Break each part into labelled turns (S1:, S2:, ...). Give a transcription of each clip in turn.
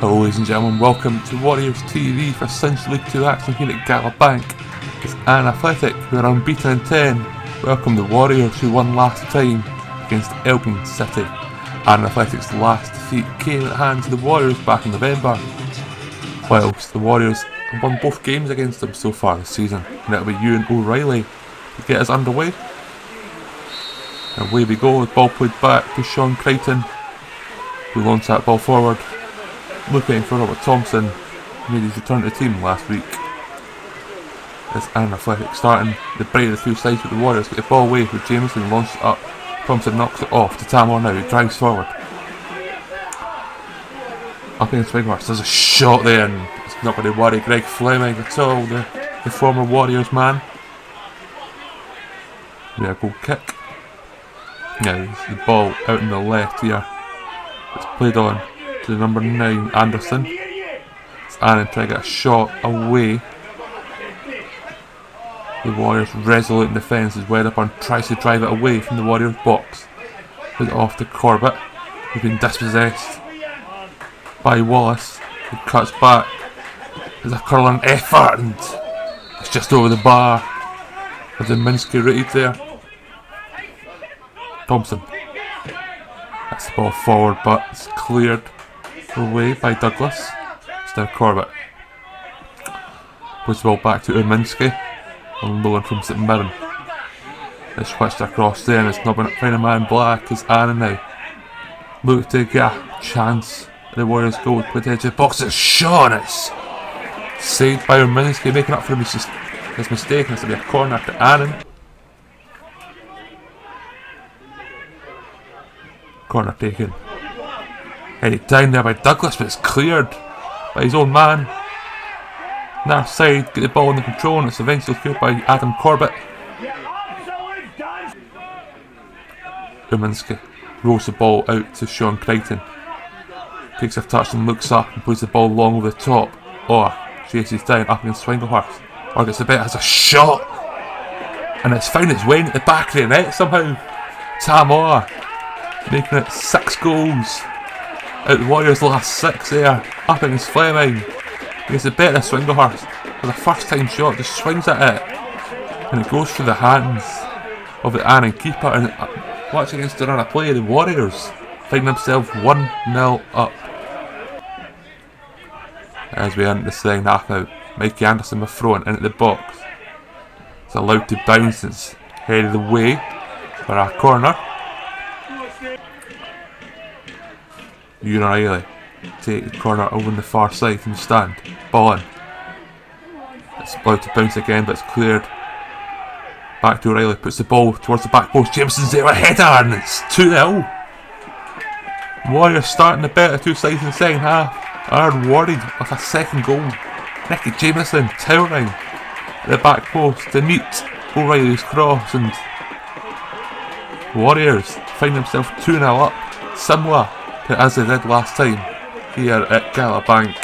S1: Hello ladies and gentlemen, welcome to Warriors TV for Cinch League 2 action here at Gallowbank. It's Annan Athletic, who are unbeaten in 10, welcome the Warriors who won last time against Elgin City. Annan Athletic's last defeat came at the hands of the Warriors back in November, whilst the Warriors have won both games against them so far this season, and it'll be Ewan O'Reilly to get us underway. And away we go, the ball played back to Sean Crichton, who launched that ball forward, looking for Robert Thompson, who made his return to the team last week. It's Annan Athletic starting the break of the two sides, with the Warriors get the ball away with Jameson, launched it up. Thompson knocks it off to Tamor now, who drives forward. Up against Swinghurst, there's a shot there, and it's not going to worry Greg Fleming at all, the former Warriors man. Yeah, goal kick. Now, the ball out on the left here. It's played on to number 9, Anderson. It's Annan trying to get a shot away. The Warriors resolute in defence as Weatherburn tries to drive it away from the Warriors box. Put it off to Corbett, who's been dispossessed by Wallace, who cuts back. There's a curling effort, and it's just over the bar. There's a Minsky rooted there. Thompson. That's the ball forward, but it's cleared away by Douglas. It's now Corbett. Puts the ball back to Minsky. And low from St Mirren. It's switched across there, and it's not been finding a man black as Annan now look to get a chance. The Warriors goal put the edge of the box. It's shot, and it's saved by Minsky, making up for his mistake, and it's to be a corner to Annan. Corner taken. Headed down there by Douglas, but it's cleared by his own man. On our side, get the ball under control, and it's eventually cleared by Adam Corbett. Uminski rolls the ball out to Sean Crichton. Takes a touch and looks up and plays the ball long over the top. Or chases down up against Swinglehurst. Or gets the bit, has a shot! And it's found its way into the back of the net somehow. Tamor making it 6 goals out the Warriors' last 6 there. Up against Fleming. He gets the better of Swinglehurst with a first time shot, just swings at it, and it goes through the hands of the Annan keeper, and watch against the run of play, the Warriors find themselves 1-0 up. As we enter the second half now, Mikey Anderson was thrown into the box. It's allowed to bounce, it's headed away for a corner. Ewan O'Reilly take the corner over on the far side from the stand. Ball in. It's allowed to bounce again, but it's cleared. Back to O'Reilly, puts the ball towards the back post. Jameson's there with a header, and it's 2-0. Warriors starting the better two sides in the second half are rewarded with a second goal. Nicky Jameson towering at the back post to meet O'Reilly's cross, and Warriors find themselves 2-0 up, similar to as they did last time here at Gallowbank.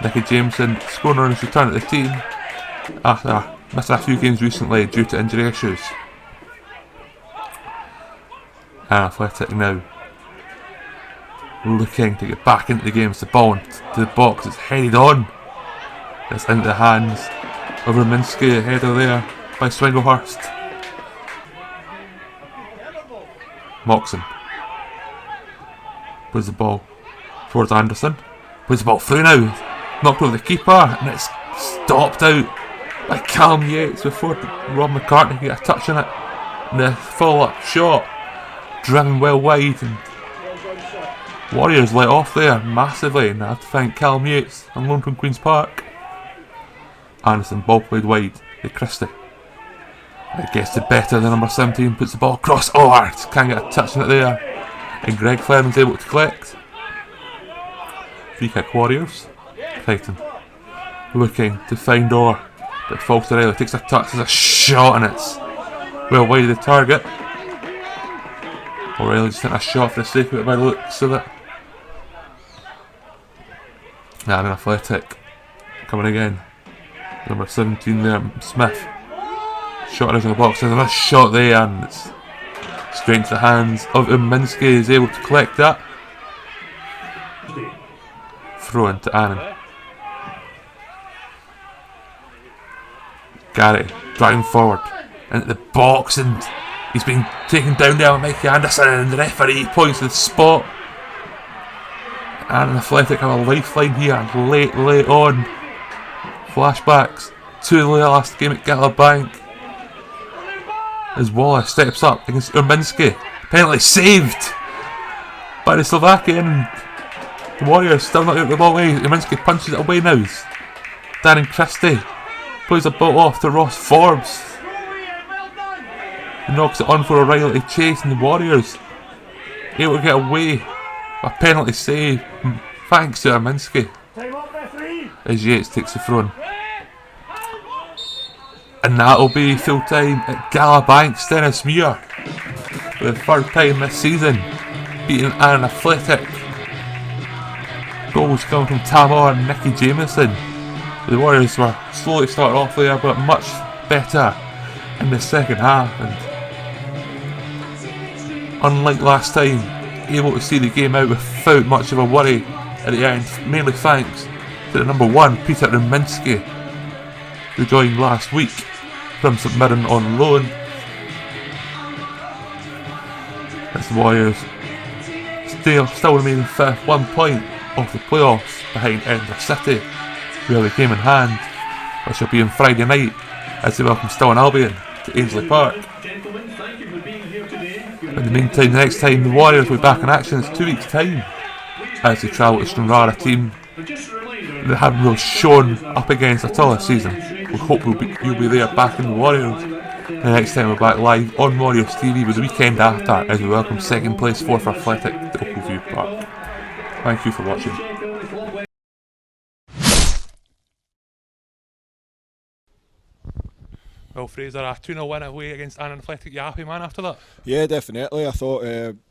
S1: Nicky Jameson scoring on his return to the team after missing a few games recently due to injury issues. Annan Athletic now looking to get back into the game. It's the ball into the box, it's headed on. It's into the hands of Rominski, header there by Swinglehurst. Moxon plays the ball towards Anderson. Plays the ball through now. Knocked over the keeper, and it's stopped out by Callum Yates before Rob McCartney can get a touch on it. And the follow-up shot driven well wide, and Warriors let off there massively, and I have to thank Callum Yates on loan from Queen's Park. Anderson, ball played wide to Christie. It gets the better of the number 17, puts the ball across. Oh, can't get a touch on it there, and Greg Fleming's able to collect. Free kick Warriors. Crichton looking to find Orr, but falls to O'Reilly, takes a touch, there's a shot, and it's well wide of the target. O'Reilly just hit a shot for the sake of it by the looks of it. Annan Athletic coming again. Number 17 there, Smith. Shot out of the box, there's a shot there, and it's straight into the hands of Minsky, is able to collect that. throw into Annan. Garrett driving forward into the box, and he's been taken down there by Mikey Anderson, and the referee points to the spot. Annan Athletic have a lifeline here late on. Flashbacks to the last game at Gallowbank as Wallace steps up against Urminski. Penalty saved by the Slovakian. The Warriors still not out the ball away. Urminski punches it away now. Darren Christie plays the ball off to Ross Forbes. He knocks it on for O'Reilly to chase, and the Warriors able to get away. A penalty save thanks to Urminski as Yates takes the throw. And that'll be full time at Gallowbank Stenhousemuir for the third time this season, beating Annan Athletic. Goals coming from Tamar and Nicky Jamieson. The Warriors were slowly starting off there, but much better in the second half, and unlike last time, able to see the game out without much of a worry at the end, mainly thanks to the number 1 Peter Urminski, who joined last week from St Mirren on loan. As the Warriors still remaining fifth, 1 point off the playoffs behind Edinburgh City, who have the game in hand, which will be on Friday night as they welcome Stirling Albion to Ainsley Park. In the meantime, the next time the Warriors will be back in action is 2 weeks' time as they travel to Stranraer, a team that haven't really shown up against at all this season. We hope you'll be there back in the Warriors. The next time we're back live on WarriorsTV was the weekend after as we welcome second place Forth Athletic to Opalview Park. Thank you for watching. Well, Fraser, a 2-0 win away against Annan Athletic. You happy, man, after that?
S2: Yeah, definitely. I thought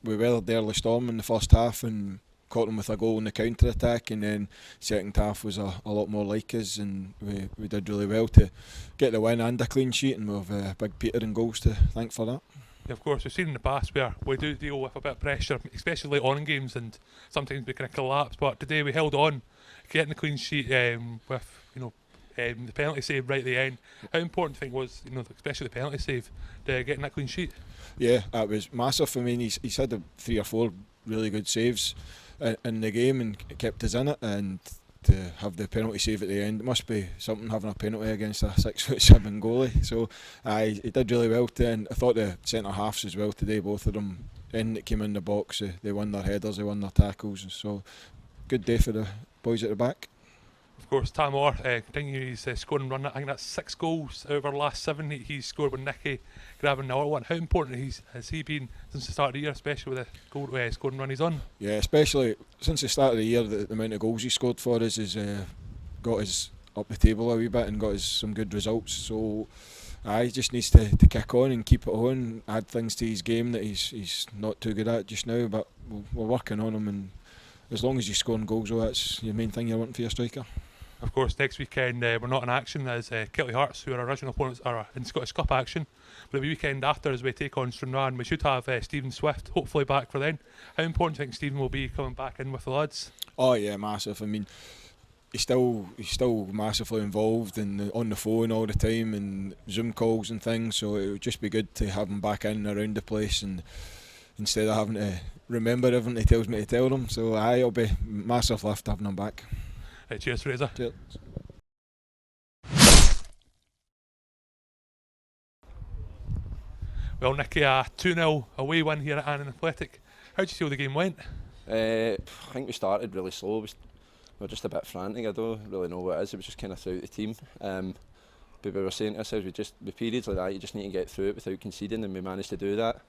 S2: we weathered the early storm in the first half and caught them with a goal in the counter attack, and then second half was a lot more like us, and we did really well to get the win and a clean sheet, and we have Big Peter and goals to thank for that.
S1: Yeah, of course, we've seen in the past where we do deal with a bit of pressure, especially late on in games, and sometimes we kind of collapse, but today we held on, getting the clean sheet with, the penalty save right at the end. How important thing was, especially the penalty save, getting that clean sheet?
S2: Yeah, that was massive. I mean, he's had 3 or 4 really good saves in the game and kept us in it, and to have the penalty save at the end, it must be something having a penalty against a 6'7" goalie. So he did really well today, and I thought the centre halves as well today, both of them that came in the box, they won their headers, they won their tackles, so good day for the boys at the back.
S1: Of course, Tamar continues his scoring run. I think that's 6 goals out of our last 7 he's scored with Nicky grabbing the other one. How important has he been since the start of the year, especially with the goal scoring run he's on?
S2: Yeah, especially since the start of the year, the amount of goals he scored for us has got us up the table a wee bit and got us some good results. So he just needs to kick on and keep it on, add things to his game that he's not too good at just now, but we're working on him, and as long as he's scoring goals, that's the main thing you're wanting for your striker.
S1: Of course, next weekend we're not in action as Kilty Hearts, who are our original opponents, are in Scottish Cup action. But the weekend after, as we take on Stranraer, and we should have Stephen Swift hopefully back for then. How important do you think Stephen will be coming back in with the lads?
S2: Oh yeah, massive. I mean, he's still massively involved and on the phone all the time and Zoom calls and things. So it would just be good to have him back in and around the place, and instead of having to remember everything he tells me to tell him. So it'll be massive lift having him back.
S1: Cheers, Fraser.
S2: Cheers.
S1: Well, Nicky, a 2-0 away win here at Annan Athletic. How did you feel the game went?
S3: I think we started really slow. We were just a bit frantic. I don't really know what it is. It was just kind of throughout the team. But we were saying to ourselves, with periods like that, you just need to get through it without conceding, and we managed to do that.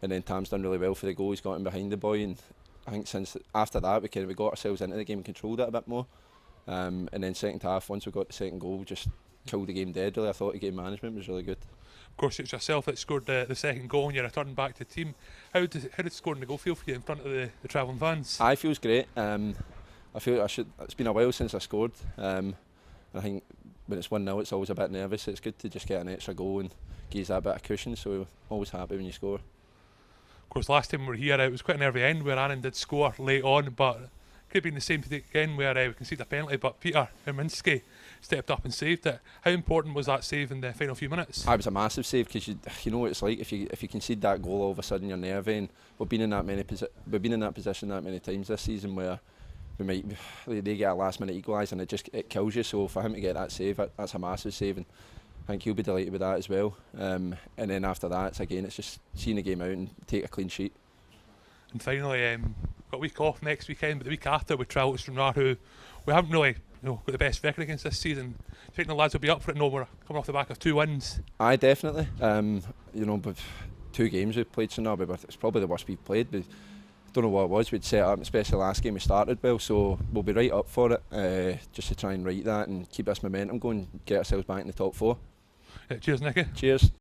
S3: And then Tam's done really well for the goal. He's got in behind the boy, and I think since after that we got ourselves into the game and controlled it a bit more. And then second half, once we got the second goal, we just killed the game dead really. I thought the game management was really good. Of
S1: course, it's yourself that scored the second goal and you're returning back to the team. How did scoring the goal feel for you in front of the travelling fans?
S3: It feels great. I feel it's been a while since I scored. I think when it's 1-0 it's always a bit nervous. It's good to just get an extra goal and give that bit of cushion, so we're always happy when you score.
S1: Of course, last time we were here it was quite a nervy end where Annan did score late on, but could have been the same today again where we conceded a penalty, but Peter Herminski stepped up and saved it. How important was that save in the final few minutes?
S3: It was a massive save because you know what it's like if you concede that goal, all of a sudden you're nervy. We've been in that position that many times this season where they get a last minute equaliser and it kills you. So for him to get that save, that's a massive save, and I think he'll be delighted with that as well. And then after that, it's just seeing the game out and take a clean sheet.
S1: And finally, got a week off next weekend, but the week after we travel to Stranraer, who we haven't really got the best record against this season. Do you think the lads will be up for it? No, we're coming off the back of 2 wins.
S3: Aye, definitely. But 2 games we've played Stranraer, but it's probably the worst we've played. But don't know what it was. We'd set up, especially last game we started well, so we'll be right up for it. Just to try and right that and keep this momentum going, get ourselves back in the top 4.
S1: Cheers, Nicky.
S3: Cheers.